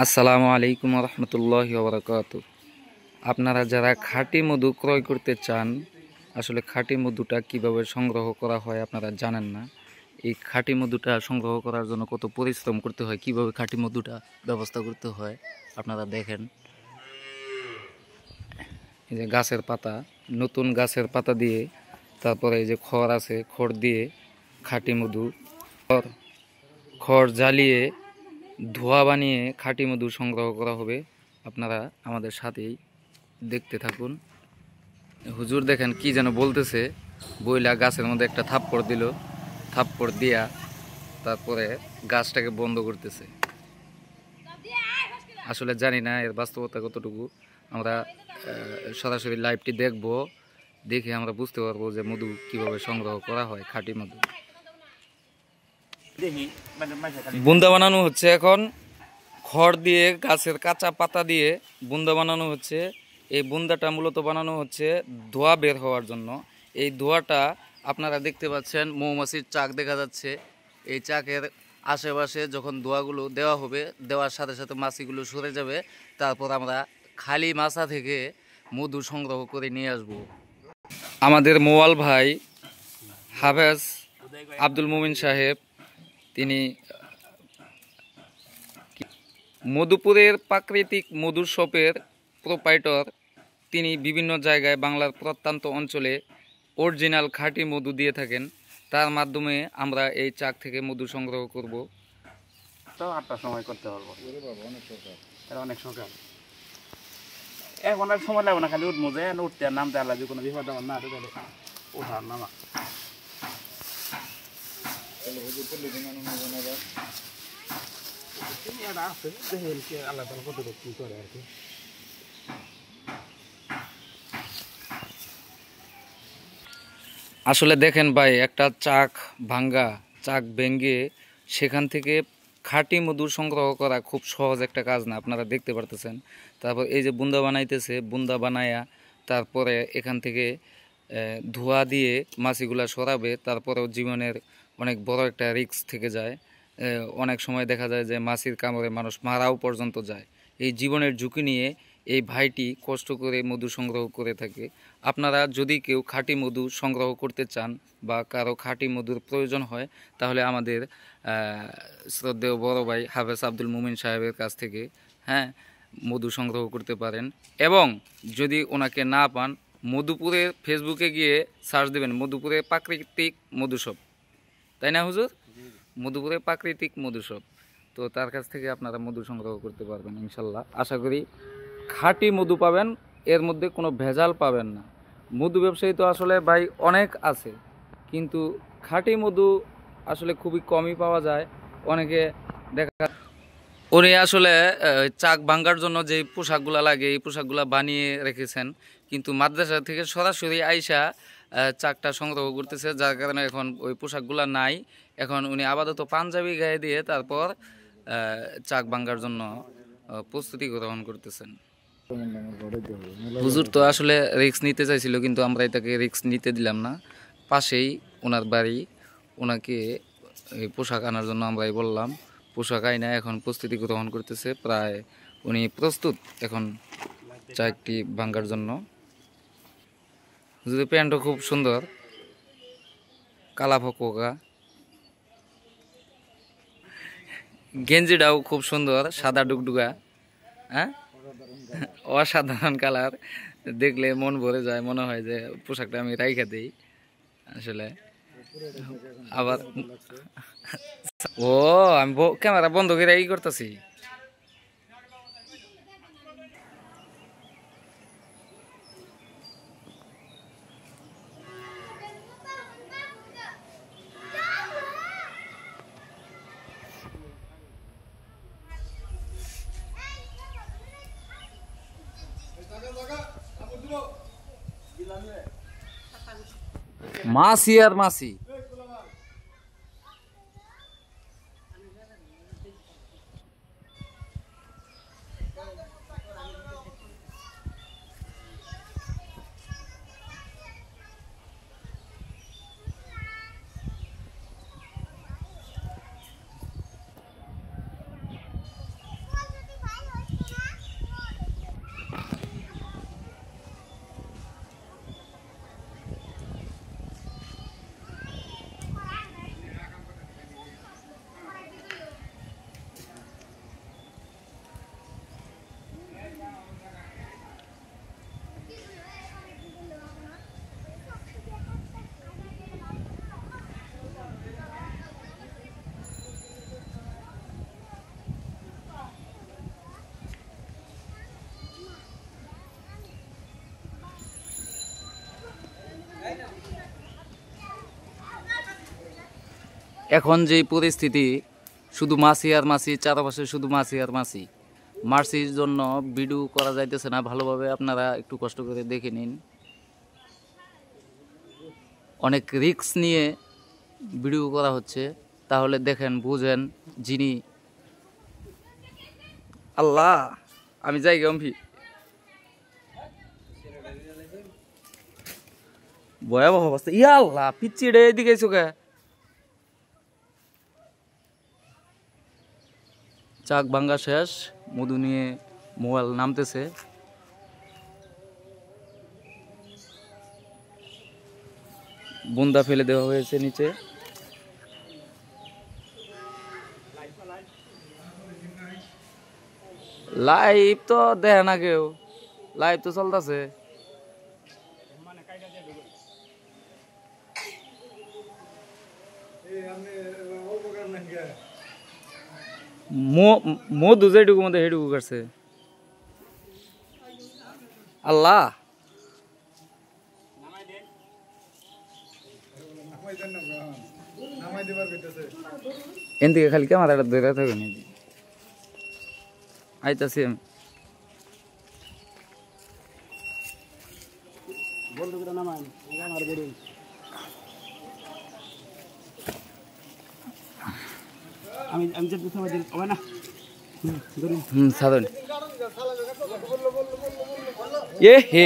আসসালামু আলাইকুম রহমতুল্লাহি ওয়া বারাকাতুহু। আপনারা যারা খাঁটি মধু ক্রয় করতে চান, আসলে খাঁটি মধুটা কিভাবে সংগ্রহ করা হয় আপনারা জানেন না। এই খাঁটি মধুটা সংগ্রহ করার জন্য কত পরিশ্রম করতে হয়, কিভাবে খাঁটি মধুটা ব্যবস্থা করতে হয় আপনারা দেখেন। এই যে গাছের পাতা, নতুন গাছের পাতা দিয়ে, তারপরে এই যে খড় আছে, খড় দিয়ে খাঁটি মধু, খড় জ্বালিয়ে ধোঁয়া বানিয়ে খাঁটি মধু সংগ্রহ করা হবে। আপনারা আমাদের সাথেই দেখতে থাকুন। হুজুর দেখেন কি যেন বলতেছে, বইলা গাছের মধ্যে একটা থাপ্পড় দিল, থাপ্পড় দিয়া তারপরে গাছটাকে বন্ধ করতেছে। আসলে জানি না এর বাস্তবতা কতটুকু। আমরা সরাসরি লাইভটি দেখব, দেখে আমরা বুঝতে পারবো যে মধু কিভাবে সংগ্রহ করা হয়, খাঁটি মধু। বুন্দা বানানো হচ্ছে এখন, খড় দিয়ে গাছের কাঁচা পাতা দিয়ে বুন্দা বানানো হচ্ছে। এই বুন্দাটা মূলত বানানো হচ্ছে ধোঁয়া বের হওয়ার জন্য। এই ধোঁয়াটা আপনারা দেখতে পাচ্ছেন, মৌমাছির চাক দেখা যাচ্ছে। এই চাকের আশেপাশে যখন ধোঁয়াগুলো দেওয়া হবে, দেওয়ার সাথে সাথে মাছিগুলো সরে যাবে। তারপর আমরা খালি মাছা থেকে মধু সংগ্রহ করে নিয়ে আসব। আমাদের মোয়াল ভাই হাফেজ আব্দুল মুমিন সাহেব, তিনি মধুপুরের প্রাকৃতিক মধুর শপের প্রোপাইটর। তিনি বিভিন্ন জায়গায় বাংলার প্রত্যন্ত অঞ্চলে অরিজিনাল খাঁটি মধু দিয়ে থাকেন। তার মাধ্যমে আমরা এই চাক থেকে মধু সংগ্রহ করব। তো 8টার সময় করতে পারবো। অনেক সকাল, এখন আর সময় লাগবে না, খালি উঠবো যে উঠতে আর নামতে আলাদা কোনো বিপদ আমার না তাহলে ওঠার নামা আছে দেখেন আল্লাহ কতটুকু কি করে আর কি। আসলে দেখেন ভাই, একটা চাক ভাঙ্গা, চাক ভেঙ্গে সেখান থেকে খাঁটি মধু সংগ্রহ করা খুব সহজ একটা কাজ না, আপনারা দেখতে পারতেছেন। তারপর এই যে বুন্দা বানাইতেছে, বুন্দা বানায়া তারপরে এখান থেকে ধোঁয়া দিয়ে মাছিগুলা সরাবে। তারপরেও জীবনের অনেক বড় একটা রিস্ক থেকে যায়। অনেক সময় দেখা যায় যে মাছির কামড়ে মানুষ মারাও পর্যন্ত যায়। এই জীবনের ঝুঁকি নিয়ে এই ভাইটি কষ্ট করে মধু সংগ্রহ করে থাকে। আপনারা যদি কেউ খাঁটি মধু সংগ্রহ করতে চান বা কারো খাঁটি মধুর প্রয়োজন হয়, তাহলে আমাদের শ্রদ্ধেয় বড় ভাই হাফেজ আব্দুল মুমিন সাহেবের কাছ থেকে মধু সংগ্রহ করতে পারেন। এবং যদি ওনাকে না পান, মধুপুরের ফেসবুকে গিয়ে সার্চ দেবেন মধুপুরের প্রাকৃতিক মধু শপ, তাই না হুজুর? মধুপুরের প্রাকৃতিক মধু শপ, তো তার কাছ থেকে আপনারা মধু সংগ্রহ করতে পারবেন ইনশাল্লাহ। আশা করি খাঁটি মধু পাবেন, এর মধ্যে কোনো ভেজাল পাবেন না। মধু ব্যবসায়ী তো আসলে ভাই অনেক আছে, কিন্তু খাঁটি মধু আসলে খুবই কমই পাওয়া যায়। অনেকে দেখা, উনি আসলে চাক ভাঙ্গার জন্য যে পোশাকগুলো লাগে এই পোশাকগুলো বানিয়ে রেখেছেন, কিন্তু মাদ্রাসা থেকে সরাসরি আইসা চাকটা সংগ্রহ করতেছে, যার কারণে এখন ওই পোশাকগুলো নাই। এখন উনি আপাতত পাঞ্জাবি গায়ে দিয়ে তারপর চাক ভাঙ্গার জন্য প্রস্তুতি গ্রহণ করতেছেন। হুজুর তো আসলে রিস্ক নিতে চাইছিল, কিন্তু আমরা এটাকে রিস্ক নিতে দিলাম না। পাশেই ওনার বাড়ি, ওনাকে এই পোশাক আনার জন্য আমরাই বললাম। পোশাক আইনা এখন প্রস্তুতি গ্রহণ করতেছে, প্রায় উনি প্রস্তুত এখন চাকটি ভাঙ্গার জন্য। যদি প্যান্টও খুব সুন্দর, কালা ফকফকা, গেঞ্জিটাও খুব সুন্দর, সাদা ডুকডুকা, অসাধারণ কালার। দেখলে মন ভরে যায়, মনে হয় যে পোশাকটা আমি রাইখা দেই আসলে। আবার আমি ক্যামেরা বন্ধ করে ই করতেছি। মাসি আর মাসি, এখন যে পরিস্থিতি, শুধু মাছি আর মাছি, চারপাশে শুধু মাছি আর মাছি। মাছির জন্য ভিডিও করা যাইতেছে না ভালোভাবে, আপনারা একটু কষ্ট করে দেখে নিন। অনেক রিস্ক নিয়ে ভিডিও করা হচ্ছে, তাহলে দেখেন বুঝেন। যিনি আল্লাহ, আমি যাই গম্ভীর, ভয়াবহ অবস্থা। ইয়া আল্লাহ, পিচ্ছি রে এদিকে চোখে। চাক ভাঙ্গা শেষ, মধু নিয়ে মোবাইল নামতেছে। বুন্দা ফেলে দেওয়া হয়েছে নিচে। লাইভ তো দেখে না কেউ, লাইভ তো চলতেছে। মধু যেটুকু মধ্যে সেটুকু করছে। আল্লাহ, এদিকে খালি ক্যামেরাটা ধরে থাকবে না। আইতাছি আমি। সাধন এ হে